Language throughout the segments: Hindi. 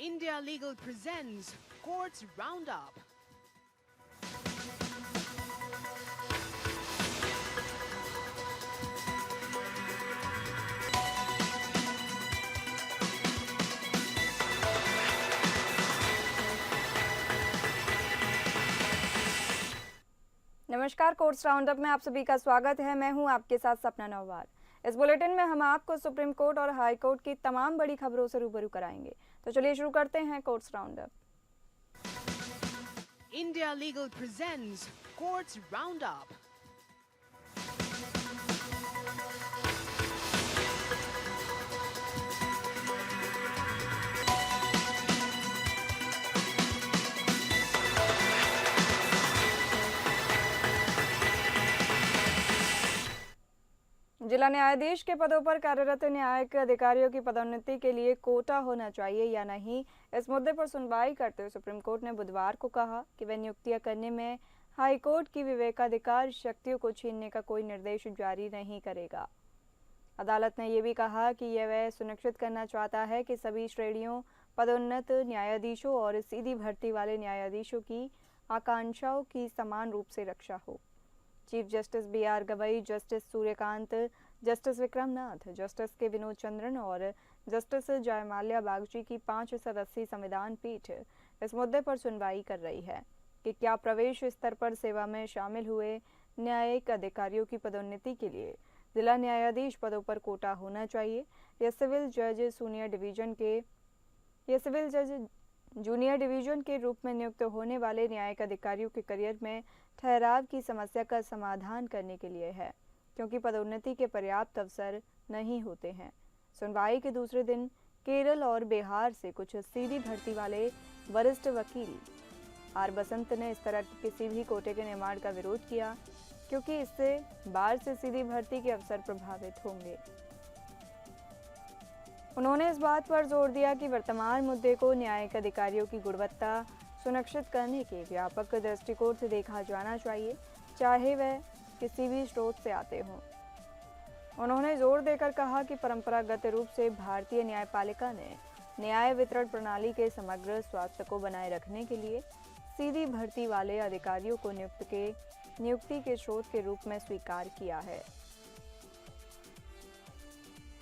India Legal presents Courts Roundup. नमस्कार, कोर्ट्स राउंडअप में आप सभी का स्वागत है। मैं हूं आपके साथ सपना नौवार। इस बुलेटिन में हम आपको सुप्रीम कोर्ट और हाई कोर्ट की तमाम बड़ी खबरों से रूबरू कराएंगे। तो चलिए शुरू करते हैं courts roundup. India Legal presents Courts Roundup. जिला न्यायाधीश के पदों पर कार्यरत न्यायिक अधिकारियों की पदोन्नति के लिए कोटा होना चाहिए या नहीं, इस मुद्दे पर सुनवाई करते हुए सुप्रीम कोर्ट ने बुधवार को कहा कि वह नियुक्तियां करने में हाई कोर्ट की विवेकाधिकार शक्तियों को छीनने का कोई निर्देश जारी नहीं करेगा। अदालत ने यह भी कहा कि यह वह सुनिश्चित करना चाहता है कि सभी श्रेणियों, पदोन्नत न्यायाधीशों और सीधी भर्ती वाले न्यायाधीशों की आकांक्षाओं की समान रूप से रक्षा हो। Chief justice B R. Gavai, justice Suryakant, justice Vikram Nath, justice K Vinod Chandran और जस्टिस जयमाल्या बागची की 5 सदस्यीय संविधान पीठ इस मुद्दे पर सुनवाई कर रही है कि क्या प्रवेश स्तर पर सेवा में शामिल हुए न्यायिक अधिकारियों की पदोन्नति के लिए जिला न्यायाधीश पदों पर कोटा होना चाहिए या सिविल जज जूनियर डिवीजन के रूप में नियुक्त होने वाले न्यायिक अधिकारियों के करियर में ठहराव की समस्या का समाधान करने के लिए है, क्योंकि पदोन्नति के पर्याप्त अवसर नहीं होते हैं। सुनवाई के दूसरे दिन केरल और बिहार से कुछ सीधी भर्ती वाले वरिष्ठ वकील आर बसंत ने इस तरह के किसी भी कोटे के निर्माण का विरोध किया, क्योंकि इससे बार से सीधी भर्ती के अवसर प्रभावित होंगे। उन्होंने इस बात पर जोर दिया कि वर्तमान मुद्दे को न्यायिक अधिकारियों की गुणवत्ता सुनिश्चित करने के व्यापक दृष्टिकोण से देखा जाना चाहिए, चाहे वह किसी भी स्रोत से आते हों। उन्होंने जोर देकर कहा कि परंपरागत रूप से भारतीय न्यायपालिका ने न्याय वितरण प्रणाली के समग्र स्वास्थ्य को बनाए रखने के लिए सीधी भर्ती वाले अधिकारियों को नियुक्ति के स्रोत के रूप में स्वीकार किया है।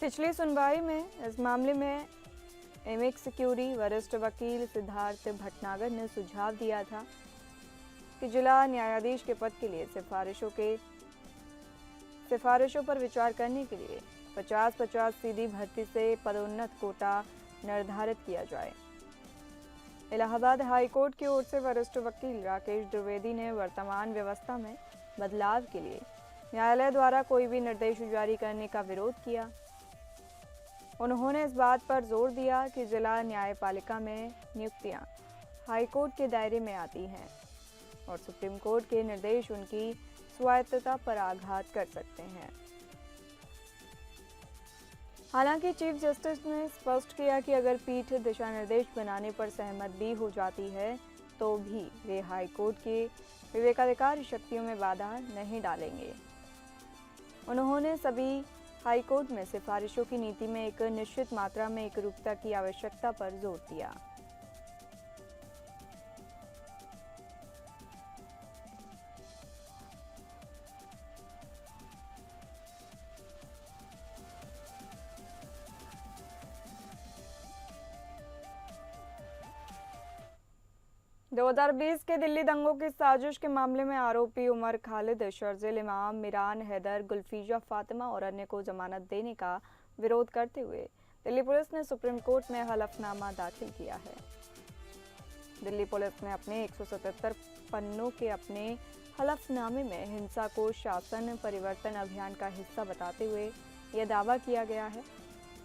पिछली सुनवाई में इस मामले में एमिक्स क्यूरी वरिष्ठ वकील सिद्धार्थ भटनागर ने सुझाव दिया था कि जिला न्यायाधीश के पद के लिए सिफारिशों पर विचार करने के लिए 50-50 सीधी भर्ती से पदोन्नत कोटा निर्धारित किया जाए। इलाहाबाद हाई कोर्ट की ओर से वरिष्ठ वकील राकेश द्विवेदी ने वर्तमान व्यवस्था में बदलाव के लिए न्यायालय द्वारा कोई भी निर्देश जारी करने का विरोध किया। उन्होंने इस बात पर जोर दिया कि जिला न्यायपालिका में नियुक्तियां हाई कोर्ट के दायरे में आती हैं और सुप्रीम कोर्ट के निर्देश उनकी स्वायत्तता पर आघात कर सकते हैं। हालांकि चीफ जस्टिस ने स्पष्ट किया कि अगर पीठ दिशा निर्देश बनाने पर सहमत भी हो जाती है तो भी वे हाई कोर्ट के विवेकाधिकार शक्तियों में बाधा नहीं डालेंगे। उन्होंने सभी हाई कोर्ट में सिफारिशों की नीति में एक निश्चित मात्रा में एकरूपता की आवश्यकता पर जोर दिया। दो 2020 के दिल्ली दंगों की साजिश के मामले में आरोपी उमर खालिद, शर्जिल इमाम, मिरान हैदर, गुलफीजा फातिमा और अन्य को जमानत देने का विरोध करते हुए दिल्ली पुलिस ने सुप्रीम कोर्ट में हलफनामा दाखिल किया है। दिल्ली पुलिस ने अपने 177 पन्नों के अपने हलफनामे में हिंसा को शासन परिवर्तन अभियान का हिस्सा बताते हुए यह दावा किया गया है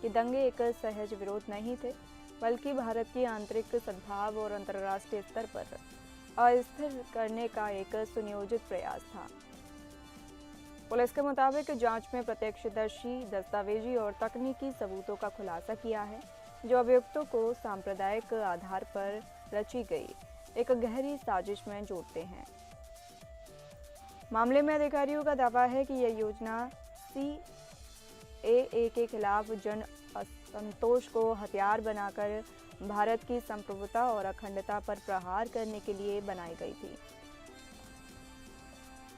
कि दंगे एक सहज विरोध नहीं थे, बल्कि भारत की आंतरिक सद्भाव और अंतर्राष्ट्रीय स्तर पर अस्थिर करने का एक सुनियोजित प्रयास था। पुलिस के मुताबिक जांच में प्रत्यक्षदर्शी, दस्तावेजी और तकनीकी सबूतों का खुलासा किया है, जो अभियुक्तों को सांप्रदायिक आधार पर रची गई एक गहरी साजिश में जोड़ते हैं। मामले में अधिकारियों का दावा है कि यह योजना CAA के खिलाफ जन संतोष को हथियार बनाकर भारत की संप्रभुता और अखंडता पर प्रहार करने के लिए बनाई गई थी।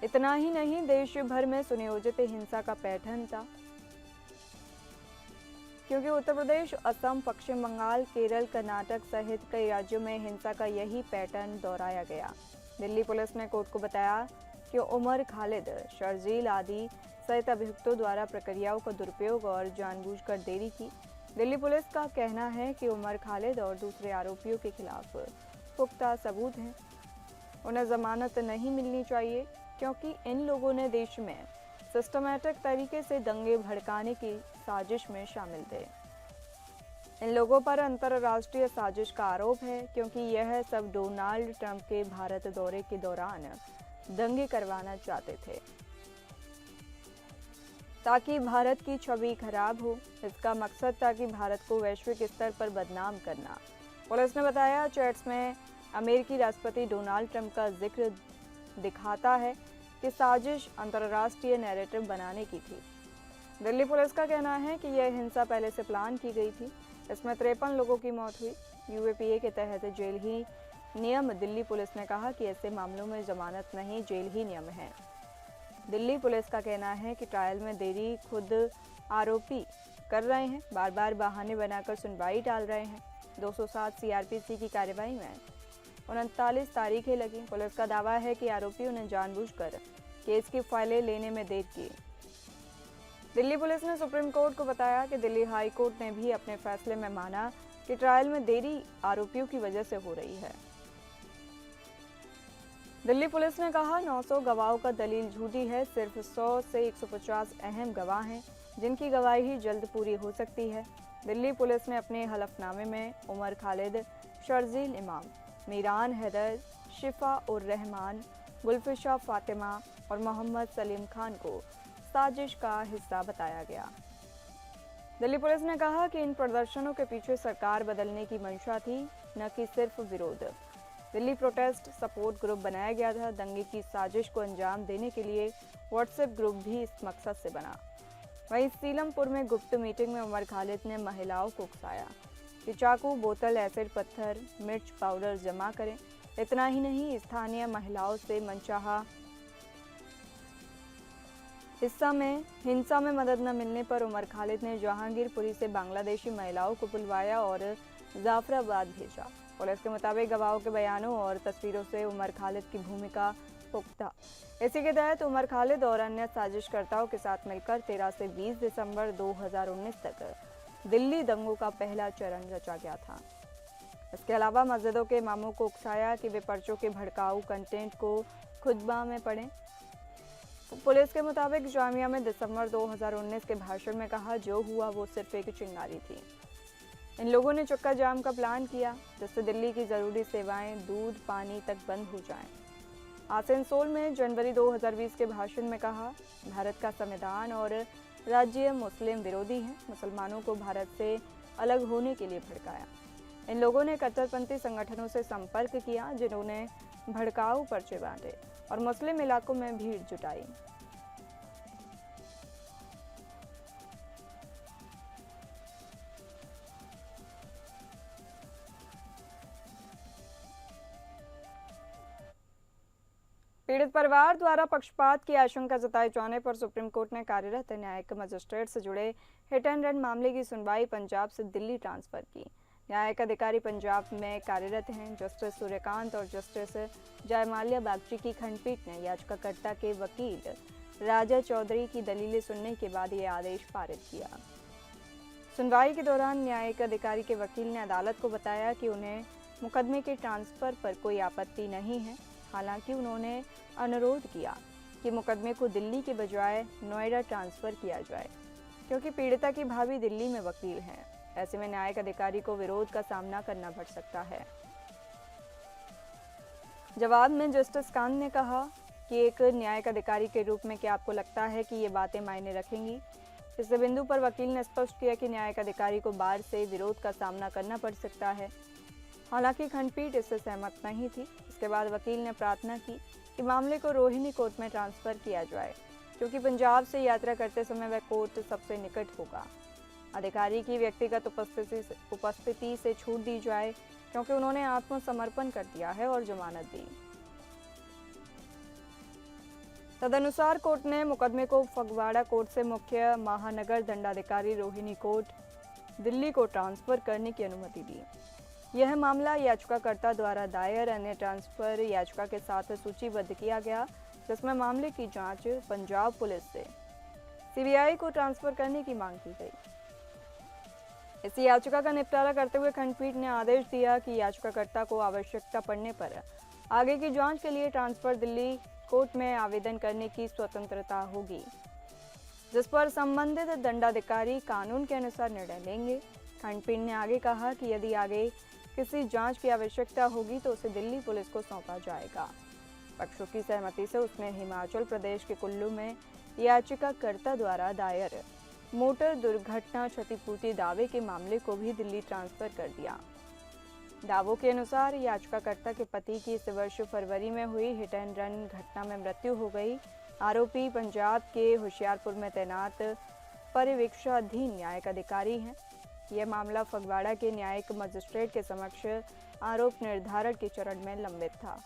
इतना ही नहीं, देश भर में सुनियोजित हिंसा का पैटर्न था, क्योंकि उत्तर प्रदेश, असम, पश्चिम बंगाल, केरल, कर्नाटक सहित कई राज्यों में हिंसा का यही पैटर्न दोहराया गया। दिल्ली पुलिस ने कोर्ट को बताया कि उमर खालिद, शर्जील आदि सहित अभियुक्तों द्वारा प्रक्रियाओं का दुरुपयोग और जानबूझकर देरी की। दिल्ली पुलिस का कहना है कि उमर खालिद और दूसरे आरोपियों के खिलाफ पुख्ता सबूत हैं। उन्हें जमानत नहीं मिलनी चाहिए, क्योंकि इन लोगों ने देश में सिस्टमैटिक तरीके से दंगे भड़काने की साजिश में शामिल थे। इन लोगों पर अंतर्राष्ट्रीय साजिश का आरोप है, क्योंकि यह सब डोनाल्ड ट्रंप के भारत दौरे के दौरान दंगे करवाना चाहते थे, ताकि भारत की छवि खराब हो। इसका मकसद था कि भारत को वैश्विक स्तर पर बदनाम करना। पुलिस ने बताया, चैट्स में अमेरिकी राष्ट्रपति डोनाल्ड ट्रंप का जिक्र दिखाता है कि साजिश अंतर्राष्ट्रीय नैरेटिव बनाने की थी। दिल्ली पुलिस का कहना है कि यह हिंसा पहले से प्लान की गई थी। इसमें 53 लोगों की मौत हुई। यूएपीए के तहत जेल ही नियम। दिल्ली पुलिस ने कहा कि ऐसे मामलों में जमानत नहीं, जेल ही नियम है। दिल्ली पुलिस का कहना है कि ट्रायल में देरी खुद आरोपी कर रहे हैं, बार बार बहाने बनाकर सुनवाई टाल रहे हैं। 207 सीआरपीसी की कार्रवाई में 39 तारीखें लगी। पुलिस का दावा है कि आरोपियों ने जानबूझकर केस की फाइलें लेने में देर की। दिल्ली पुलिस ने सुप्रीम कोर्ट को बताया कि दिल्ली हाई कोर्ट ने भी अपने फैसले में माना कि ट्रायल में देरी आरोपियों की वजह से हो रही है। दिल्ली पुलिस ने कहा, 900 गवाहों का दलील झूठी है। सिर्फ 100 से 150 अहम गवाह हैं, जिनकी गवाही जल्द पूरी हो सकती है। दिल्ली पुलिस ने अपने हलफनामे में उमर खालिद, शर्जील इमाम, मीरान हैदर, शिफा उर रहमान, गुलफिशा फातिमा और मोहम्मद सलीम खान को साजिश का हिस्सा बताया गया। दिल्ली पुलिस ने कहा कि इन प्रदर्शनों के पीछे सरकार बदलने की मंशा थी, न कि सिर्फ विरोध। दिल्ली प्रोटेस्ट सपोर्ट ग्रुप बनाया गया था। दंगे की साजिश को अंजाम देने के लिए व्हाट्सएप ग्रुप भी इस मकसद से बना। वहीं सीलमपुर में गुप्त मीटिंग में उमर खालिद ने महिलाओं को उकसाया कि चाकू, बोतल, एसिड, पत्थर, मिर्च पाउडर जमा करें। इतना ही नहीं, स्थानीय महिलाओं से मनचाहा हिंसा में मदद न मिलने पर उमर खालिद ने जहांगीरपुरी से बांग्लादेशी महिलाओं को बुलवाया और जाफराबाद भेजा। पुलिस के मुताबिक गवाहों के बयानों और तस्वीरों से उमर खालिद की भूमिका पुख्ता। इसी के तहत उमर खालिद और अन्य साजिशकर्ताओं के साथ मिलकर 13 से 20 दिसंबर 2019 तक दिल्ली दंगों का पहला चरण रचा गया था। इसके अलावा मस्जिदों के इमामों को उकसाया कि वे पर्चों के भड़काऊ कंटेंट को खुतबा में पढ़ें। पुलिस के मुताबिक जामिया में दिसंबर 2019 के भाषण में कहा, जो हुआ वो सिर्फ एक चिंगारी थी। इन लोगों ने चक्का जाम का प्लान किया, जिससे दिल्ली की जरूरी सेवाएं, दूध, पानी तक बंद हो जाएं। आसनसोल में जनवरी 2020 के भाषण में कहा, भारत का संविधान और राज्य मुस्लिम विरोधी हैं। मुसलमानों को भारत से अलग होने के लिए भड़काया। इन लोगों ने कट्टरपंथी संगठनों से संपर्क किया, जिन्होंने भड़काऊ पर्चे बांटे और मुस्लिम इलाकों में भीड़ जुटाई। पीड़ित परिवार द्वारा पक्षपात की आशंका जताए जाने पर सुप्रीम कोर्ट ने कार्यरत न्यायिक मजिस्ट्रेट से जुड़े हिट एंड रन मामले की सुनवाई पंजाब से दिल्ली ट्रांसफर की। न्यायिक अधिकारी पंजाब में कार्यरत हैं। जस्टिस सूर्यकांत और जस्टिस जयमाल्या बागची की खंडपीठ ने याचिकाकर्ता के वकील राजा चौधरी की दलीलें सुनने के बाद ये आदेश पारित किया। सुनवाई के दौरान न्यायिक अधिकारी के वकील ने अदालत को बताया कि उन्हें मुकदमे के ट्रांसफर पर कोई आपत्ति नहीं है। हालांकि उन्होंने अनुरोध किया कि मुकदमे को दिल्ली के बजाय नोएडा ट्रांसफर किया जाए, क्योंकि पीड़िता की भाभी दिल्ली में वकील हैं। ऐसे में न्यायिक अधिकारी को विरोध का सामना करना पड़ सकता है। जवाब में जस्टिस कांत ने कहा कि एक न्यायिक अधिकारी के रूप में क्या आपको लगता है कि ये बातें मायने रखेंगी? इस बिंदु पर वकील ने स्पष्ट किया कि न्यायिक अधिकारी को बार से विरोध का सामना करना पड़ सकता है। हालांकि खंडपीठ इससे सहमत नहीं थी। इसके बाद वकील ने प्रार्थना की कि मामले को रोहिणी कोर्ट में ट्रांसफर किया जाए, क्योंकि पंजाब से यात्रा करते समय वह कोर्ट सबसे निकट होगा। अधिकारी की व्यक्तिगत उपस्थिति से छूट दी जाए क्योंकि उन्होंने आत्मसमर्पण कर दिया है और जमानत दी। तदनुसार कोर्ट ने मुकदमे को फगवाड़ा कोर्ट से मुख्य महानगर दंडाधिकारी रोहिणी कोर्ट दिल्ली को ट्रांसफर करने की अनुमति दी। यह मामला याचिकाकर्ता द्वारा दायर अन्य ट्रांसफर याचिका के साथ सूचीबद्ध किया गया, जिसमें मामले की जांच पंजाब पुलिस से सीबीआई को ट्रांसफर करने की मांग की गई। इस याचिका का निपटारा करते हुए खंडपीठ ने आदेश दिया कि याचिकाकर्ता को आवश्यकता पड़ने पर आगे की जांच के लिए ट्रांसफर दिल्ली कोर्ट में आवेदन करने की स्वतंत्रता होगी, जिस पर संबंधित दंडाधिकारी कानून के अनुसार निर्णय लेंगे। खंडपीठ ने आगे कहा कि यदि आगे किसी जांच की आवश्यकता होगी तो उसे दिल्ली पुलिस को सौंपा जाएगा। पक्षों की सहमति से उसने हिमाचल प्रदेश के कुल्लू में याचिकाकर्ता द्वारा दायर मोटर दुर्घटना क्षतिपूर्ति दावे के मामले को भी दिल्ली ट्रांसफर कर दिया। दावों के अनुसार याचिकाकर्ता के पति की इस वर्ष फरवरी में हुई हिट एंड रन घटना में मृत्यु हो गई। आरोपी पंजाब के होशियारपुर में तैनात पर्यवेक्षणाधीन न्यायिक अधिकारी हैं। यह मामला फगवाड़ा के न्यायिक मजिस्ट्रेट के समक्ष आरोप निर्धारण के चरण में लंबित था।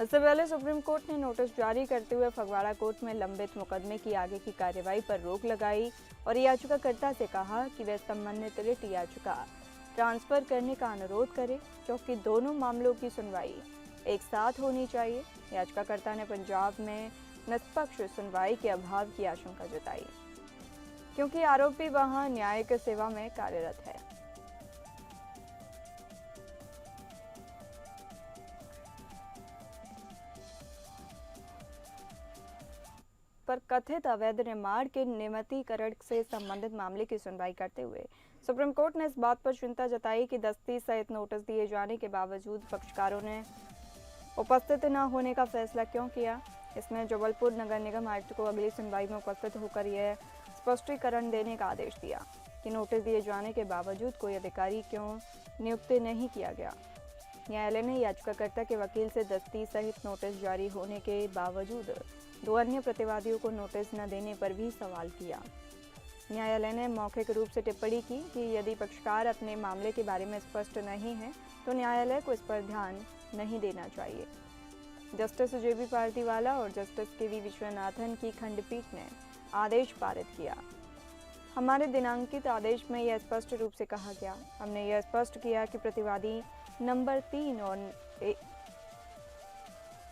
इससे पहले सुप्रीम कोर्ट ने नोटिस जारी करते हुए फगवाड़ा कोर्ट में लंबित मुकदमे की आगे की कार्यवाही पर रोक लगाई और याचिकाकर्ता से कहा कि वे संबंधित रिट याचिका ट्रांसफर करने का अनुरोध करें, क्योंकि दोनों मामलों की सुनवाई एक साथ होनी चाहिए। याचिकाकर्ता ने पंजाब में निष्पक्ष सुनवाई के अभाव की आशंका जताई, क्योंकि आरोपी वहां न्यायिक सेवा में कार्यरत है। पर कथित अवैध निर्माण के नियमितीकरण से संबंधित मामले की सुनवाई करते हुए सुप्रीम कोर्ट ने इस बात पर चिंता जताई कि दस्ती सहित नोटिस दिए जाने के बावजूद पक्षकारों ने उपस्थित न होने का फैसला क्यों किया। इसने जबलपुर नगर निगम आयुक्त को अगली सुनवाई में उपस्थित होकर यह स्पष्टीकरण देने का आदेश दिया कि नोटिस दिए जाने के बावजूद कोई अधिकारी क्यों नियुक्त नहीं किया गया। न्यायालय ने याचिकाकर्ता के वकील से दस्ती सहित नोटिस जारी होने के बावजूद 2 अन्य प्रतिवादियों को नोटिस न देने पर भी सवाल किया। न्यायालय ने मौखिक रूप से टिप्पणी की कि यदि पक्षकार अपने मामले के बारे में स्पष्ट नहीं है तो न्यायालय को इस पर ध्यान नहीं देना चाहिए। जस्टिस जेबी पार्दीवाला और जस्टिस केवी विश्वनाथन की खंडपीठ ने आदेश पारित किया। हमारे दिनांकित आदेश में यह स्पष्ट रूप से कहा गया। हमने यह स्पष्ट किया कि प्रतिवादी नंबर 3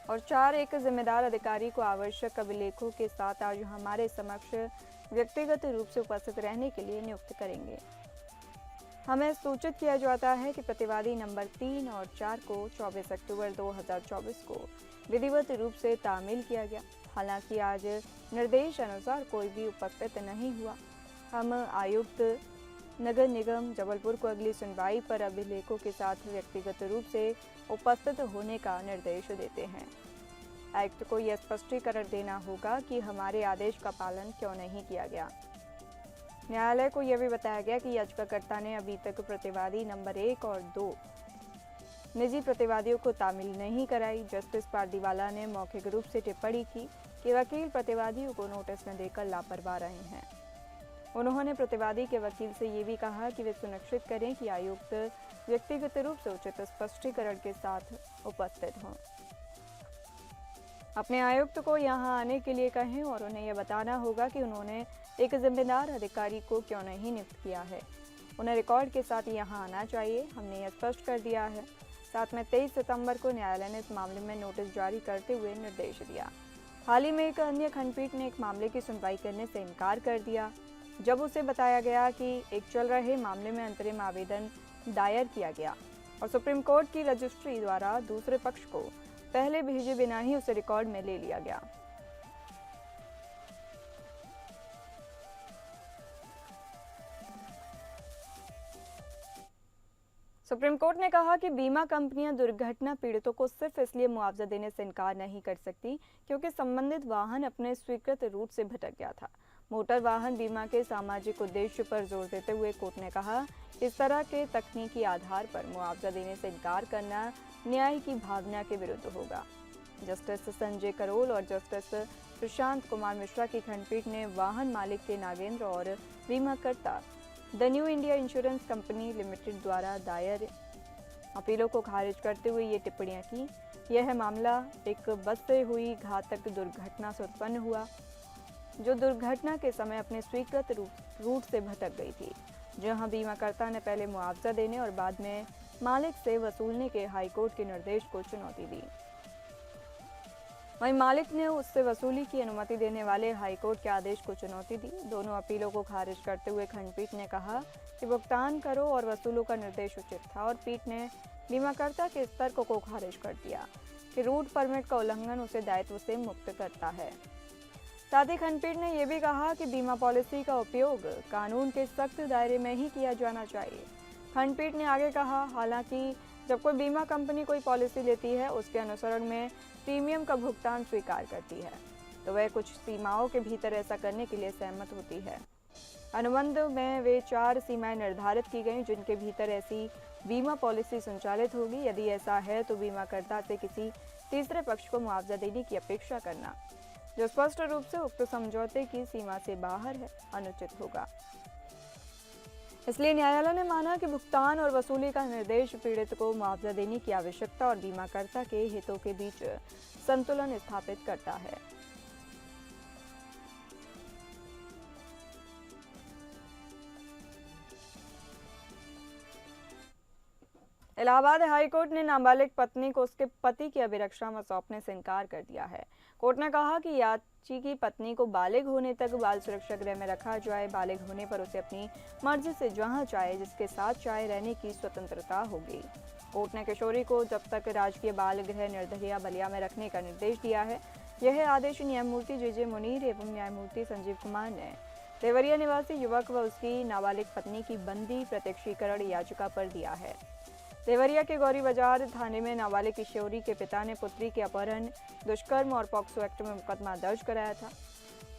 और 4 एक जिम्मेदार अधिकारी को आवश्यक अभिलेखों के साथ आज हमारे समक्ष व्यक्तिगत रूप से उपस्थित रहने के लिए नियुक्त करेंगे। हमें सूचित किया जाता है कि प्रतिवादी नंबर 3 और 4 को 24 अक्टूबर 2024 को विधिवत रूप से तामील किया गया। हालांकि आज निर्देश अनुसार कोई भी उपस्थित नहीं हुआ। हम आयुक्त नगर निगम जबलपुर को अगली सुनवाई पर अभिलेखों के साथ व्यक्तिगत रूप से उपस्थित होने का निर्देश देते हैं। आयुक्त को यह स्पष्टीकरण देना होगा कि हमारे आदेश का पालन क्यों नहीं किया गया। न्यायालय को यह भी बताया गया कि याचिकाकर्ता ने अभी तक प्रतिवादी नंबर 1 और 2 निजी प्रतिवादियों को तामील नहीं कराई। जस्टिस पार्दीवाला ने मौखिक रूप से टिप्पणी की कि वकील प्रतिवादियों को नोटिस न देकर लापरवाह रहे हैं। उन्होंने प्रतिवादी के वकील से ये भी कहा कि वे सुनिश्चित करें कि आयुक्त व्यक्तिगत रूप से उचित स्पष्टीकरण के साथ उपस्थित हों। अपने आयुक्त को यहां आने के लिए कहें और उन्हें यह बताना होगा कि उन्होंने एक जिम्मेदार अधिकारी को क्यों नहीं नियुक्त किया है। उन्हें रिकॉर्ड के साथ यहां आना चाहिए। हमने यह स्पष्ट कर दिया है। साथ में 23 सितंबर को न्यायालय ने इस मामले में नोटिस जारी करते हुए निर्देश दिया। हाल ही में एक अन्य खंडपीठ ने एक मामले की सुनवाई करने से इनकार कर दिया, जब उसे बताया गया कि एक चल रहे मामले में अंतरिम आवेदन दायर किया गया और सुप्रीम कोर्ट की रजिस्ट्री द्वारा दूसरे पक्ष को पहले भेजे बिना ही उसे रिकॉर्ड में ले लिया गया। सुप्रीम कोर्ट ने कहा कि बीमा कंपनियां दुर्घटना पीड़ितों को सिर्फ इसलिए मुआवजा देने से इनकार नहीं कर सकती क्योंकि संबंधित वाहन अपने स्वीकृत रूट से भटक गया था। मोटर वाहन बीमा के सामाजिक उद्देश्य पर जोर देते हुए कोर्ट ने कहा कि इस तरह के तकनीकी आधार पर मुआवजा देने से इनकार करना न्याय की भावना के विरुद्ध होगा। जस्टिस संजय करोल और जस्टिस प्रशांत कुमार मिश्रा की खंडपीठ ने वाहन मालिक के नागेंद्र और बीमाकर्ता the new India insurance company limited द्वारा दायर अपीलों को खारिज करते हुए ये टिप्पणियां की। यह मामला एक बस से हुई घातक दुर्घटना से उत्पन्न हुआ, जो दुर्घटना के समय अपने स्वीकृत रूट से भटक गई थी, जहां बीमाकर्ता ने पहले मुआवजा देने और बाद में मालिक से वसूलने के हाईकोर्ट के निर्देश को चुनौती दी। वहीं मालिक ने उससे वसूली की अनुमति देने वाले हाईकोर्ट के आदेश को चुनौती दी। दोनों अपीलों को खारिज करते हुए खंडपीठ ने कहा कि भुगतान करो और वसूलों का निर्देश उचित था, और पीठ ने बीमाकर्ता के इस तर्क को खारिज कर दिया कि रूट परमिट का उल्लंघन उसे दायित्व से मुक्त करता है। साथ ही खंडपीठ ने यह भी कहा कि बीमा पॉलिसी का उपयोग कानून के सख्त दायरे में ही किया जाना चाहिए। खंडपीठ ने आगे कहा, हालांकि जब कोई बीमा कंपनी कोई पॉलिसी लेती है, उसके अनुसरण में प्रीमियम का भुगतान स्वीकार करती है, तो वह कुछ सीमाओं के भीतर ऐसा करने के लिए सहमत होती है। अनुबंध में वे 4 सीमाएं निर्धारित की गई जिनके भीतर ऐसी बीमा पॉलिसी संचालित होगी। यदि ऐसा है तो बीमाकर्ता से किसी तीसरे पक्ष को मुआवजा देने की अपेक्षा करना, जो स्पष्ट रूप से उक्त समझौते की सीमा से बाहर है, अनुचित होगा। इसलिए न्यायालय ने माना कि भुगतान और वसूली का निर्देश पीड़ित को मुआवजा देने की आवश्यकता और बीमाकर्ता के हितों के बीच संतुलन स्थापित करता है। इलाहाबाद हाईकोर्ट ने नाबालिग पत्नी को उसके पति की अभिरक्षा में सौंपने से इनकार कर दिया है। कोर्ट ने कहा कि याची की पत्नी को बालिग होने तक बाल सुरक्षा गृह में रखा जाए। बालिग होने पर उसे अपनी मर्जी से जहां चाहे, जिसके साथ चाहे रहने की स्वतंत्रता होगी। कोर्ट ने किशोरी को जब तक राजकीय बाल गृह निर्दरिया बलिया में रखने का निर्देश दिया है। यह आदेश न्यायमूर्ति जे मुनीर एवं न्यायमूर्ति संजीव कुमार ने देवरिया निवासी युवक व उसकी नाबालिग पत्नी की बंदी प्रत्यक्षीकरण याचिका पर दिया है। देवरिया के गौरी बाजार थाने में नाबालिग किशोरी के पिता ने पुत्री के अपहरण, दुष्कर्म और पॉक्सो एक्ट में मुकदमा दर्ज कराया था।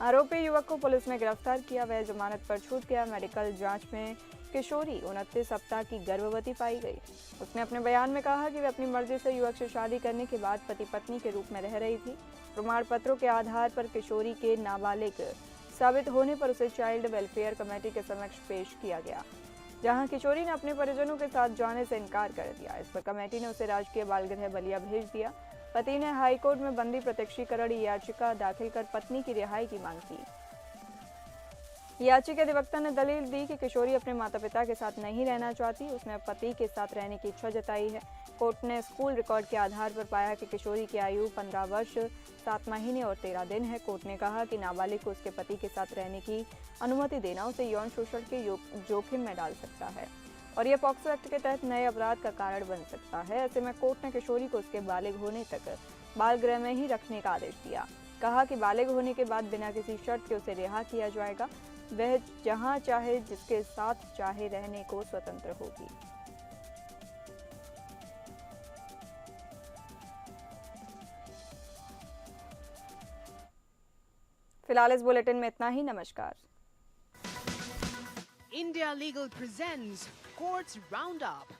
आरोपी युवक को पुलिस ने गिरफ्तार किया। वह जमानत पर छूट गया। मेडिकल जांच में किशोरी 29 सप्ताह की गर्भवती पाई गई। उसने अपने बयान में कहा कि वह अपनी मर्जी से युवक से शादी करने के बाद पति पत्नी के रूप में रह रही थी। प्रमाण पत्रों के आधार पर किशोरी के नाबालिग साबित होने पर उसे चाइल्ड वेलफेयर कमेटी के समक्ष पेश किया गया, जहां किशोरी ने अपने परिजनों के साथ जाने से इनकार कर दिया। इस पर कमेटी ने उसे राजकीय बाल गृह बलिया भेज दिया। पति ने हाईकोर्ट में बंदी प्रत्यक्षीकरण याचिका दाखिल कर पत्नी की रिहाई की मांग की। याचिका अधिवक्ता ने दलील दी कि किशोरी अपने माता पिता के साथ नहीं रहना चाहती, उसने पति के साथ रहने की इच्छा जताई है। कोर्ट ने स्कूल रिकॉर्ड के आधार पर पाया कि किशोरी की आयु 15 वर्ष 7 महीने और 13 दिन है। कोर्ट ने कहा कि नाबालिग को उसके पति के साथ रहने की अनुमति देना उसे यौन शोषण के जोखिम में डाल सकता है और यह पॉक्सो एक्ट के तहत नए अपराध का कारण बन सकता है। ऐसे में कोर्ट ने किशोरी को उसके बालिग होने तक बाल गृह में ही रखने का आदेश दिया। कहा कि बालिग होने के बाद बिना किसी शर्त के उसे रिहा किया जाएगा। वह जहां चाहे, जिसके साथ चाहे रहने को स्वतंत्र होगी। फिलहाल इस बुलेटिन में इतना ही। नमस्कार। India Legal presents Courts Roundup.